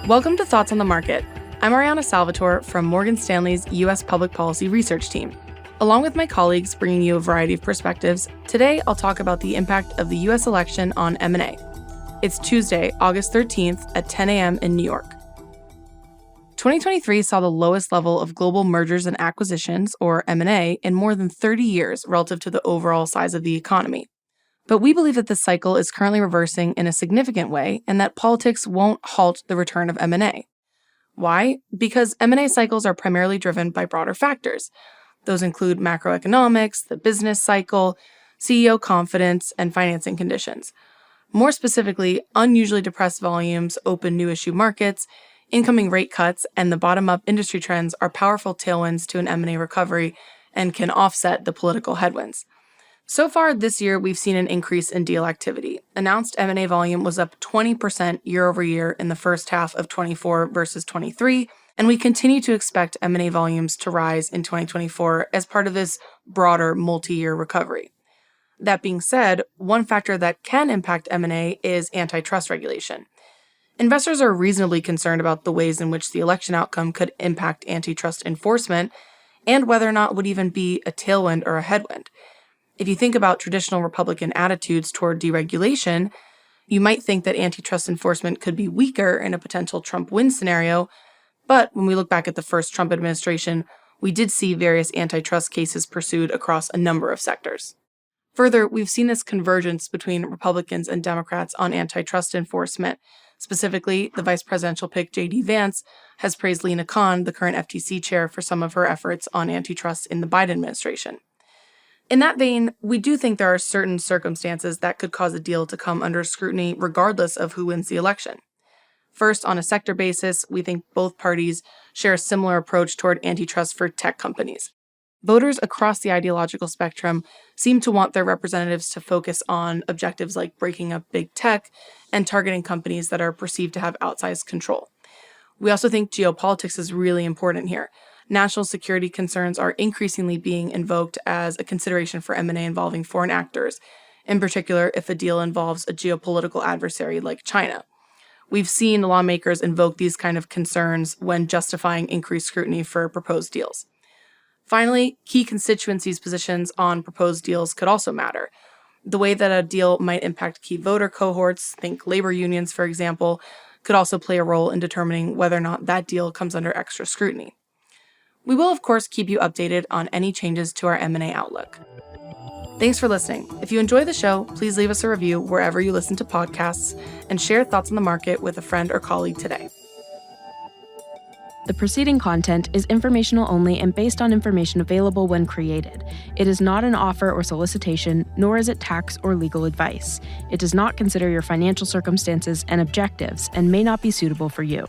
Welcome to Thoughts on the Market. I'm Ariana Salvatore from Morgan Stanley's U.S. Public Policy Research team. Along with my colleagues bringing you a variety of perspectives, today I'll talk about the impact of the U.S. election on M&A. It's Tuesday, August 13th at 10 a.m. in New York. 2023 saw the lowest level of global mergers and acquisitions, or M&A, in more than 30 years relative to the overall size of the economy. But we believe that this cycle is currently reversing in a significant way and that politics won't halt the return of M&A. Why? Because M&A cycles are primarily driven by broader factors. Those include macroeconomics, the business cycle, CEO confidence, and financing conditions. More specifically, unusually depressed volumes, open new issue markets, incoming rate cuts, and the bottom-up industry trends are powerful tailwinds to an M&A recovery and can offset the political headwinds. So far this year, we've seen an increase in deal activity. Announced M&A volume was up 20% year over year in the first half of 24 versus 23, and we continue to expect M&A volumes to rise in 2024 as part of this broader multi-year recovery. That being said, one factor that can impact M&A is antitrust regulation. Investors are reasonably concerned about the ways in which the election outcome could impact antitrust enforcement and whether or not it would even be a tailwind or a headwind. If you think about traditional Republican attitudes toward deregulation, you might think that antitrust enforcement could be weaker in a potential Trump win scenario, but when we look back at the first Trump administration, we did see various antitrust cases pursued across a number of sectors. Further, we've seen this convergence between Republicans and Democrats on antitrust enforcement. Specifically, the vice presidential pick J.D. Vance has praised Lina Khan, the current FTC chair, for some of her efforts on antitrust in the Biden administration. In that vein, we do think there are certain circumstances that could cause a deal to come under scrutiny regardless of who wins the election. First, on a sector basis, we think both parties share a similar approach toward antitrust for tech companies. Voters across the ideological spectrum seem to want their representatives to focus on objectives like breaking up big tech and targeting companies that are perceived to have outsized control. We also think geopolitics is really important here. National security concerns are increasingly being invoked as a consideration for M&A involving foreign actors, in particular if a deal involves a geopolitical adversary like China. We've seen lawmakers invoke these kind of concerns when justifying increased scrutiny for proposed deals. Finally, key constituencies' positions on proposed deals could also matter. The way that a deal might impact key voter cohorts, think labor unions for example, could also play a role in determining whether or not that deal comes under extra scrutiny. We will, of course, keep you updated on any changes to our M&A outlook. Thanks for listening. If you enjoy the show, please leave us a review wherever you listen to podcasts and share Thoughts on the Market with a friend or colleague today. The preceding content is informational only and based on information available when created. It is not an offer or solicitation, nor is it tax or legal advice. It does not consider your financial circumstances and objectives and may not be suitable for you.